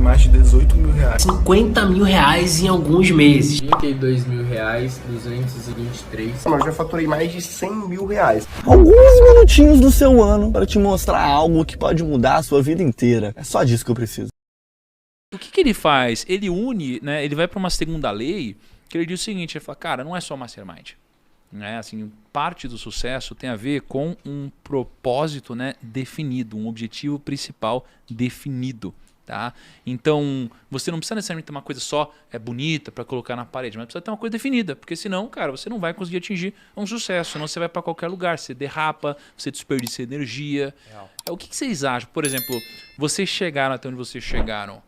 mais de 18 mil reais. 50 mil reais em alguns meses. 32 mil reais, 223. Eu já faturei mais de 100 mil reais. Alguns minutinhos do seu ano para te mostrar algo que pode mudar a sua vida inteira. É só disso que eu preciso. O que ele faz? Ele une, né? Ele vai para uma segunda lei que ele diz o seguinte, ele fala, cara, não é só mastermind. Né? Assim, parte do sucesso tem a ver com um propósito, né, definido, um objetivo principal definido. Tá? Então, você não precisa necessariamente ter uma coisa só bonita para colocar na parede, mas precisa ter uma coisa definida, porque senão, cara, você não vai conseguir atingir um sucesso, senão você vai para qualquer lugar, você derrapa, você desperdiça energia. O que vocês acham? Por exemplo, vocês chegaram até onde vocês chegaram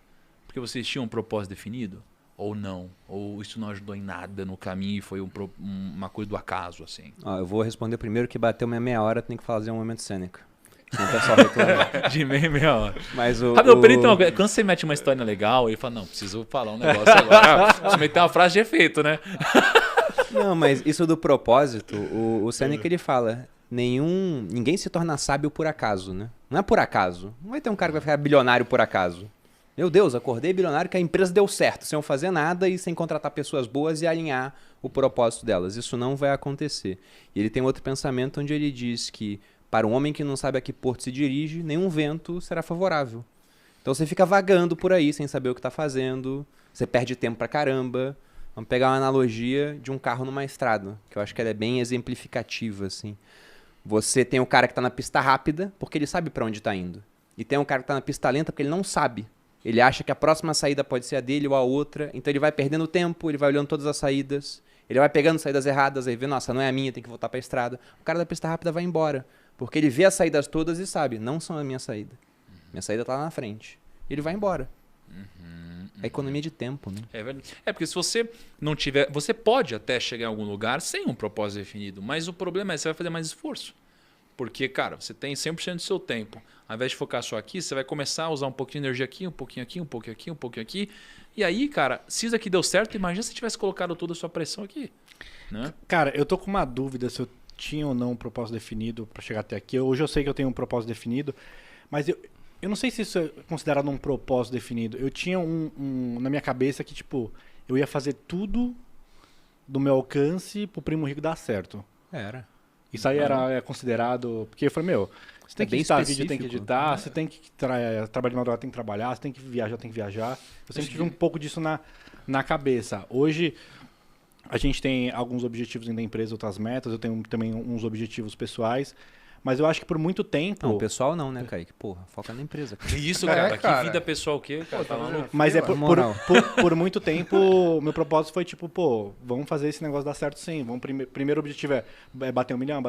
porque vocês tinham um propósito definido? Ou não? Ou isso não ajudou em nada no caminho e foi uma coisa do acaso, assim? Eu vou responder primeiro que bateu minha meia hora, tem que fazer um momento Sêneca. O pessoal reclama. De meia hora. Mas quando você mete uma história legal, ele fala, não, preciso falar um negócio agora. Você meter uma frase de efeito, né? Não, mas isso do propósito, o Sêneca ele fala, ninguém se torna sábio por acaso, né? Não é por acaso. Não vai ter um cara que vai ficar bilionário por acaso. Meu Deus, acordei bilionário que a empresa deu certo, sem eu fazer nada e sem contratar pessoas boas e alinhar o propósito delas. Isso não vai acontecer. E ele tem outro pensamento onde ele diz que para um homem que não sabe a que porto se dirige, nenhum vento será favorável. Então você fica vagando por aí sem saber o que está fazendo, você perde tempo pra caramba. Vamos pegar uma analogia de um carro numa estrada, que eu acho que ela é bem exemplificativa, assim. Você tem o cara que está na pista rápida porque ele sabe para onde está indo. E tem o cara que está na pista lenta porque ele não sabe. Ele acha que a próxima saída pode ser a dele ou a outra, então ele vai perdendo tempo, ele vai olhando todas as saídas, ele vai pegando saídas erradas, aí vê, nossa, não é a minha, tem que voltar para a estrada. O cara da pista rápida vai embora, porque ele vê as saídas todas e sabe, não são a minha saída. Minha saída está lá na frente. Ele vai embora. É economia de tempo, né? É verdade. Porque se você não tiver... Você pode até chegar em algum lugar sem um propósito definido, mas o problema é que você vai fazer mais esforço. Porque, cara, você tem 100% do seu tempo. Ao invés de focar só aqui, você vai começar a usar um pouquinho de energia aqui, um pouquinho aqui, um pouquinho aqui, um pouquinho aqui. E aí, cara, se isso aqui deu certo, imagina se tivesse colocado toda a sua pressão aqui. Né? Cara, eu tô com uma dúvida se eu tinha ou não um propósito definido para chegar até aqui. Hoje eu sei que eu tenho um propósito definido, mas eu não sei se isso é considerado um propósito definido. Eu tinha na minha cabeça que, tipo, eu ia fazer tudo do meu alcance pro Primo Rico dar certo. Era. Isso aí era considerado... Porque eu falei, você tem que editar vídeo, tem que editar, você tem que trabalhar de madrugada, tem que trabalhar, você tem que viajar, tem que viajar. Eu sempre tive um pouco disso na cabeça. Hoje, a gente tem alguns objetivos dentro da empresa, outras metas, eu tenho também uns objetivos pessoais, mas eu acho que por muito tempo... Não, pessoal não, né, Kaique? Porra, foca na empresa. Cara. Isso, cara. Que vida pessoal o quê? Cara, tá maluco? Mas por muito tempo, meu propósito foi tipo, vamos fazer esse negócio dar certo sim. Primeiro objetivo é bater 1 milhão,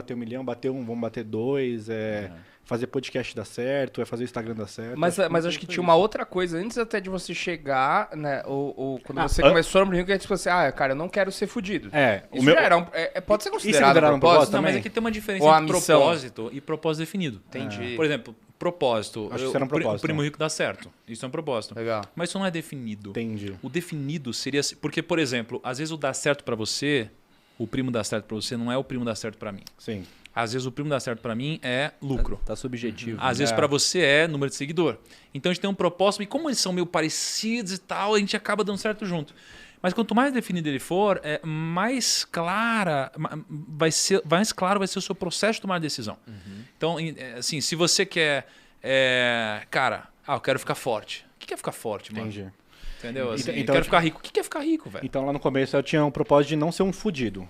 vamos bater 2, fazer podcast dar certo, fazer o Instagram dar certo. Mas acho que tinha uma outra coisa, antes até de você chegar, né, ou quando você começou no Rio, que é tipo assim, cara, eu não quero ser fudido. O meu... já era pode ser considerado um propósito? Não, mas aqui tem uma diferença entre propósito e propósito definido. Entendi. Por exemplo, propósito. Acho que isso era um propósito. O Primo Rico dá certo. Isso é um propósito. Legal. Mas isso não é definido. Entendi. O definido seria... Porque, por exemplo, às vezes o dar certo pra você, o primo dar certo pra você, não é o primo dar certo pra mim. Sim. Às vezes o primo dar certo pra mim é lucro. Tá subjetivo. Às vezes pra você é número de seguidor. Então a gente tem um propósito, e como eles são meio parecidos e tal, a gente acaba dando certo junto. Mas quanto mais definido ele for, mais claro vai ser o seu processo de tomar decisão. Então, assim, se você quer... cara, eu quero ficar forte. O que é ficar forte, mano? Entendi. Entendeu? Assim, eu quero ficar rico. O que é ficar rico, velho? Então lá no começo eu tinha um propósito de não ser um fudido.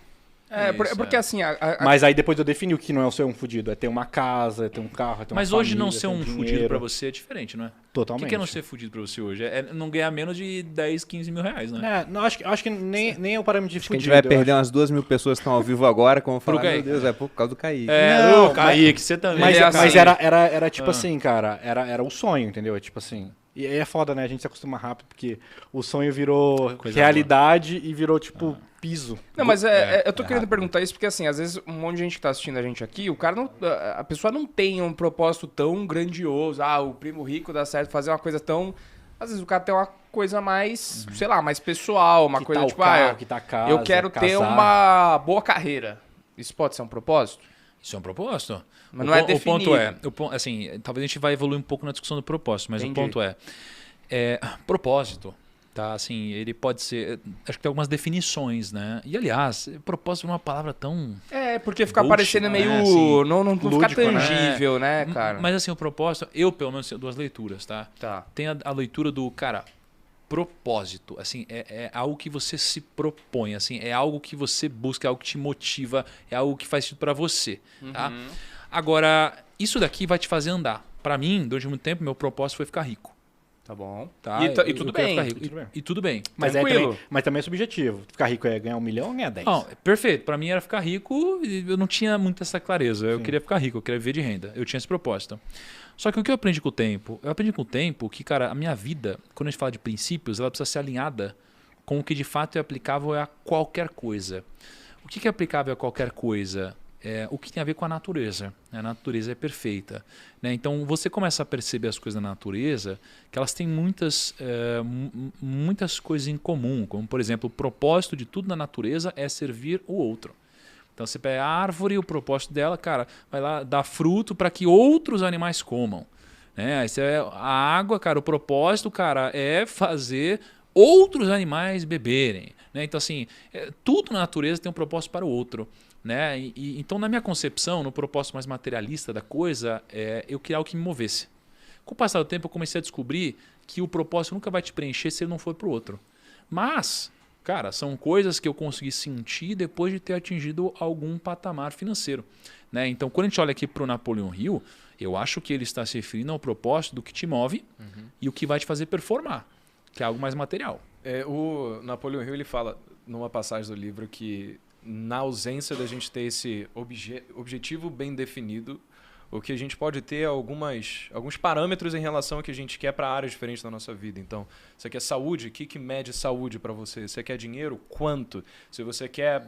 Porque assim... Mas aí depois eu defini o que não é ser um fudido. É ter uma casa, é ter um carro, é ter uma Mas família, hoje não ser um dinheiro. fudido pra você é diferente, não é? Totalmente. O que é não ser fudido pra você hoje? É não ganhar menos de 10, 15 mil reais, né? Não, acho que nem é o parâmetro de Acho que a fudido. gente vai perder umas 2 mil pessoas que estão ao vivo agora, como falar, Kaique. meu Deus, é por causa do Kaique. Não, Kaique, você também. Mas era tipo assim, cara, era o sonho, entendeu? É tipo assim... E aí é foda, né? A gente se acostuma rápido, porque o sonho virou realidade e virou, tipo, piso. Não, mas eu tô querendo perguntar isso porque, assim, às vezes um monte de gente que tá assistindo a gente aqui, a pessoa não tem um propósito tão grandioso. O Primo Rico dá certo, fazer uma coisa tão... Às vezes o cara tem uma coisa mais, sei lá, mais pessoal, uma coisa tipo, que tá casa, eu quero ter uma boa carreira. Isso pode ser um propósito? Isso é um propósito. Mas não é definido. O ponto é, assim, talvez a gente vai evoluir um pouco na discussão do propósito, mas Entendi. o ponto é, Propósito. Tá, assim, ele pode ser. Acho que tem algumas definições, né? E aliás, propósito é uma palavra tão. Porque fica Bullshit, parecendo meio. né? Assim, não lúdico, fica tangível, né, cara? Mas assim, o propósito, eu pelo menos tenho 2 leituras, tá? Tem a leitura do, cara, propósito. Assim, é algo que você se propõe, assim, é algo que você busca, é algo que te motiva, é algo que faz sentido pra você, tá? Agora, isso daqui vai te fazer andar. Pra mim, durante muito tempo, meu propósito foi ficar rico. Tá bom. Tá? E tudo bem. E tudo bem. Mas Tranquilo. mas também é subjetivo. Ficar rico é ganhar 1 milhão ou ganhar 10? Não, perfeito. Pra mim era ficar rico e eu não tinha muito essa clareza. Eu queria ficar rico, eu queria viver de renda. Eu tinha esse propósito. Só que o que eu aprendi com o tempo? Eu aprendi com o tempo que, cara, a minha vida, quando a gente fala de princípios, ela precisa ser alinhada com o que de fato é aplicável a qualquer coisa. O que é aplicável a qualquer coisa? O que tem a ver com a natureza. A natureza é perfeita, né? Então você começa a perceber as coisas da natureza que elas têm muitas coisas em comum, como por exemplo o propósito de tudo na natureza é servir o outro. Então você pega a árvore, o propósito dela, cara, vai lá dar fruto para que outros animais comam, né? Aí a água, cara, o propósito, cara, é fazer outros animais beberem, né? Então assim, tudo na natureza tem um propósito para o outro. Né? Então, na minha concepção, no propósito mais materialista da coisa, eu queria algo que me movesse. Com o passar do tempo, eu comecei a descobrir que o propósito nunca vai te preencher se ele não for para o outro. Mas, cara, são coisas que eu consegui sentir depois de ter atingido algum patamar financeiro. Né? Então, quando a gente olha aqui para o Napoleon Hill, eu acho que ele está se referindo ao propósito do que te move e o que vai te fazer performar, que é algo mais material. O Napoleon Hill ele fala numa passagem do livro que na ausência da gente ter esse objetivo bem definido, o que a gente pode ter é alguns parâmetros em relação ao que a gente quer para áreas diferentes da nossa vida. Então, você quer saúde? O que mede saúde para você? Você quer dinheiro? Quanto? Se você quer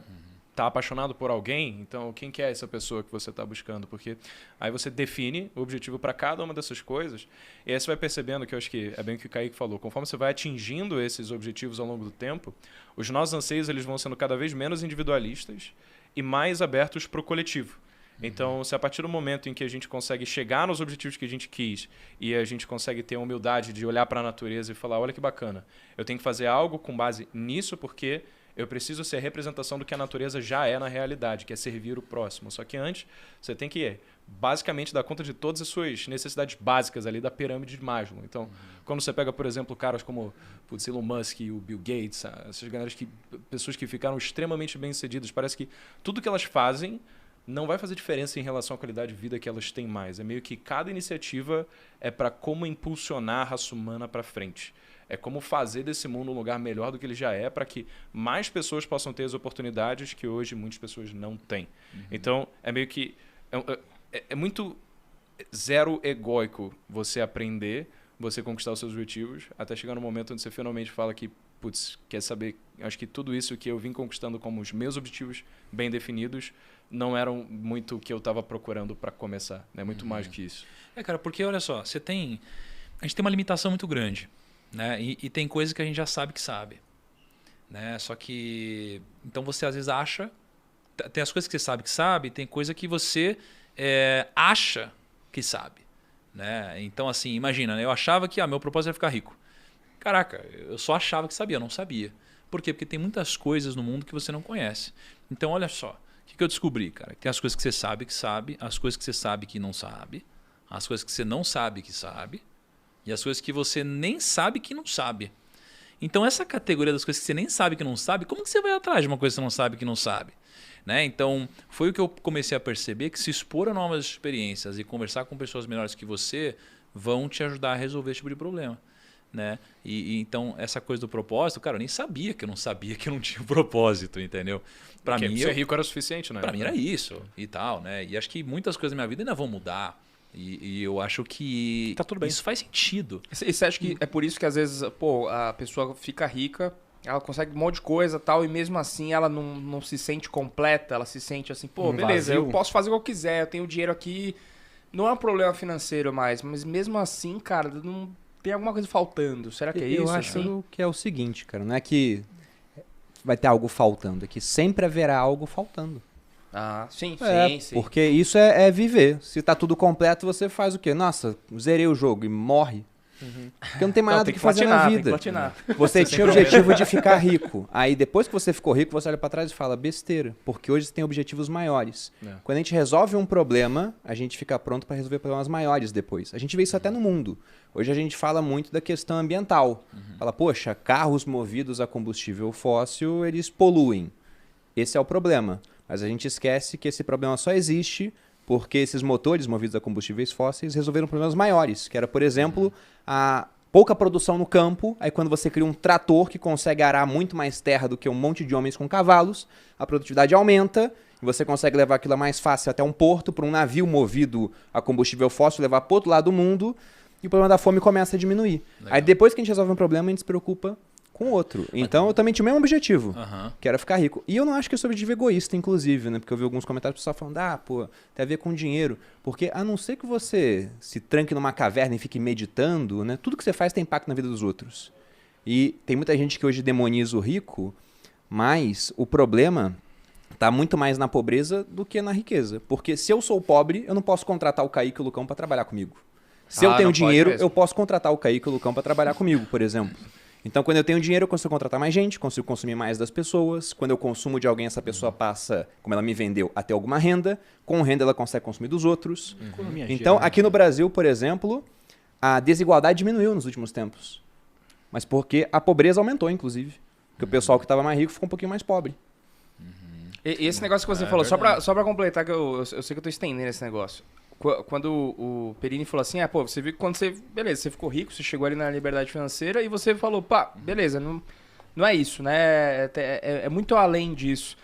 estar apaixonado por alguém, então quem que é essa pessoa que você está buscando? Porque aí você define o objetivo para cada uma dessas coisas e aí você vai percebendo que eu acho que é bem o que o Kaique falou. Conforme você vai atingindo esses objetivos ao longo do tempo, os nossos anseios eles vão sendo cada vez menos individualistas e mais abertos para o coletivo. Então, se a partir do momento em que a gente consegue chegar nos objetivos que a gente quis e a gente consegue ter a humildade de olhar para a natureza e falar, olha que bacana, eu tenho que fazer algo com base nisso porque eu preciso ser a representação do que a natureza já é na realidade, que é servir o próximo. Só que antes, você tem que basicamente dar conta de todas as suas necessidades básicas ali da pirâmide de Maslow. Então, quando você pega, por exemplo, caras como o Elon Musk e o Bill Gates, essas pessoas que ficaram extremamente bem-sucedidas, parece que tudo que elas fazem não vai fazer diferença em relação à qualidade de vida que elas têm mais. É meio que cada iniciativa é para como impulsionar a raça humana para frente. É como fazer desse mundo um lugar melhor do que ele já é para que mais pessoas possam ter as oportunidades que hoje muitas pessoas não têm. Então, é meio que... É muito zero egóico você aprender, você conquistar os seus objetivos, até chegar no momento onde você finalmente fala que, putz, quer saber, acho que tudo isso que eu vim conquistando como os meus objetivos bem definidos não eram muito o que eu estava procurando para começar. É muito mais do que isso. Cara, porque olha só, a gente tem uma limitação muito grande. Né? E tem coisas que a gente já sabe que sabe. Né? Só que... Então você às vezes acha... Tem as coisas que você sabe, tem coisa que você acha que sabe. Né? Então assim, imagina, eu achava que meu propósito era ficar rico. Caraca, eu só achava que sabia, eu não sabia. Por quê? Porque tem muitas coisas no mundo que você não conhece. Então olha só, o que eu descobri, cara? Tem as coisas que você sabe, as coisas que você sabe que não sabe, as coisas que você não sabe que sabe, e as coisas que você nem sabe que não sabe. Então essa categoria das coisas que você nem sabe que não sabe, como que você vai atrás de uma coisa que você não sabe que não sabe? Né? Então foi o que eu comecei a perceber, que se expor a novas experiências e conversar com pessoas melhores que você vão te ajudar a resolver esse tipo de problema. Né? Então essa coisa do propósito, cara, eu nem sabia que eu não sabia que eu não tinha propósito, entendeu? Para mim, ser rico era o suficiente, né? Para mim era isso e tal, né? E acho que muitas coisas da minha vida ainda vão mudar. E eu acho que tá tudo bem. Isso faz sentido. E você acha que é por isso que às vezes a pessoa fica rica, ela consegue um monte de coisa e tal, e mesmo assim ela não se sente completa, ela se sente assim, beleza, vazio. eu posso fazer o que eu quiser, eu tenho dinheiro aqui, não é um problema financeiro mais, mas mesmo assim, cara, não tem alguma coisa faltando. Será que é isso? Eu acho que é o seguinte, cara, não é que vai ter algo faltando, é que sempre haverá algo faltando. Sim. Porque isso é viver. Se tá tudo completo, você faz o quê? Nossa, zerei o jogo e morre. Porque não tem mais nada tem que fazer na Tem que vida. platinar. Você tinha o objetivo de ficar rico. Aí depois que você ficou rico, você olha pra trás e fala besteira. Porque hoje você tem objetivos maiores. Quando a gente resolve um problema, a gente fica pronto para resolver problemas maiores depois. A gente vê isso até no mundo. Hoje a gente fala muito da questão ambiental. Fala, poxa, carros movidos a combustível fóssil, eles poluem. Esse é o problema. Mas a gente esquece que esse problema só existe porque esses motores movidos a combustíveis fósseis resolveram problemas maiores, que era, por exemplo, a pouca produção no campo. Aí quando você cria um trator que consegue arar muito mais terra do que um monte de homens com cavalos, a produtividade aumenta e você consegue levar aquilo mais fácil até um porto, para um navio movido a combustível fóssil levar para o outro lado do mundo, e o problema da fome começa a diminuir. Legal. Aí depois que a gente resolve um problema, a gente se preocupa com o outro. Então eu também tinha o mesmo objetivo, que era ficar rico. E eu não acho que esse objetivo é egoísta, inclusive, né? Porque eu vi alguns comentários do pessoal falando, pô, tem a ver com dinheiro. Porque a não ser que você se tranque numa caverna e fique meditando, né? Tudo que você faz tem impacto na vida dos outros. E tem muita gente que hoje demoniza o rico, mas o problema tá muito mais na pobreza do que na riqueza. Porque se eu sou pobre, eu não posso contratar o Kaique e o Lucão para trabalhar comigo. Se eu tenho dinheiro, eu posso contratar o Kaique e o Lucão para trabalhar comigo, por exemplo. Então, quando eu tenho dinheiro, eu consigo contratar mais gente, consigo consumir mais das pessoas. Quando eu consumo de alguém, essa pessoa passa, como ela me vendeu, a ter alguma renda. Com renda, ela consegue consumir dos outros. Então, aqui no Brasil, por exemplo, a desigualdade diminuiu nos últimos tempos. Mas porque a pobreza aumentou, inclusive. Porque o pessoal que estava mais rico ficou um pouquinho mais pobre. E esse negócio que você falou, só pra completar, que eu sei que eu tô estendendo esse negócio. Quando o Perini falou assim, pô, você viu que quando você... Beleza, você ficou rico, você chegou ali na liberdade financeira e você falou, pá, beleza, não é isso, né? É muito além disso.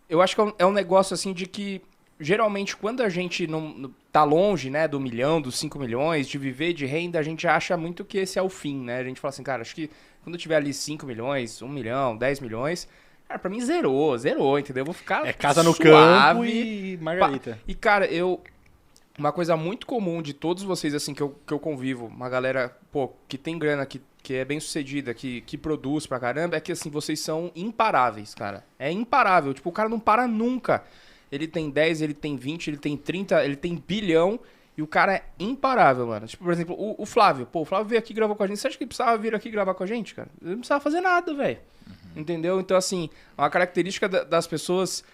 Eu acho que é um negócio assim de que, geralmente, quando a gente não tá longe, né, do 1 milhão, dos 5 milhões, de viver de renda, a gente acha muito que esse é o fim, né? A gente fala assim, cara, acho que quando eu tiver ali 5 milhões, 1 milhão, 10 milhões... Cara, pra mim zerou, entendeu? Eu vou ficar casa no suave, campo e margarita. E, cara, uma coisa muito comum de todos vocês, assim, que eu convivo, uma galera, pô, que tem grana, que é bem sucedida, que produz pra caramba, é que, assim, vocês são imparáveis, cara. É imparável. Tipo, o cara não para nunca. Ele tem 10, ele tem 20, ele tem 30, ele tem bilhão, e o cara é imparável, mano. Tipo, por exemplo, o Flávio. Pô, o Flávio veio aqui e gravou com a gente. Você acha que ele precisava vir aqui gravar com a gente, cara? Ele não precisava fazer nada, velho. Entendeu? Então, assim, uma característica das pessoas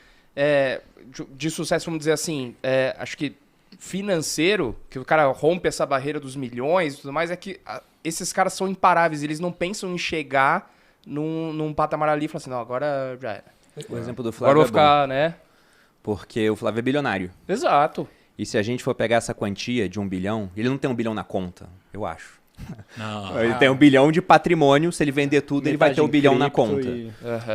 de sucesso, vamos dizer assim, acho que financeiro, que o cara rompe essa barreira dos milhões e tudo mais, é que esses caras são imparáveis. Eles não pensam em chegar num patamar ali e falar assim, não, agora já era. O exemplo do Flávio agora eu vou ficar, né? Porque o Flávio é bilionário. Exato. E se a gente for pegar essa quantia de 1 bilhão, ele não tem 1 bilhão na conta, eu acho. Não. Ele tem 1 bilhão de patrimônio, se ele vender tudo, ele vai ter 1 bilhão na conta.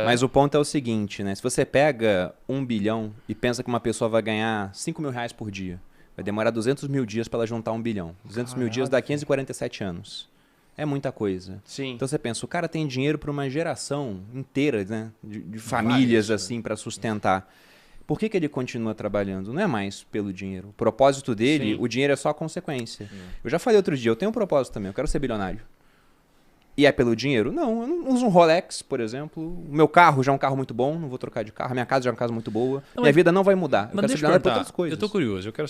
Mas o ponto é o seguinte, né? Se você pega 1 bilhão e pensa que uma pessoa vai ganhar 5 mil reais por dia, vai demorar 200 mil dias para ela juntar 1 bilhão. 200 mil dias dá 547 anos. É muita coisa. Sim. Então você pensa, o cara tem dinheiro para uma geração inteira, né? De famílias, assim, para sustentar. Por que ele continua trabalhando? Não é mais pelo dinheiro. O propósito dele, o dinheiro é só a consequência. Eu já falei outro dia, eu tenho um propósito também, eu quero ser bilionário. E é pelo dinheiro? Não, eu não uso um Rolex, por exemplo. O meu carro já é um carro muito bom, não vou trocar de carro. A minha casa já é uma casa muito boa. Minha vida não vai mudar. Eu quero ser bilionário por outras coisas. Eu tô curioso, eu quero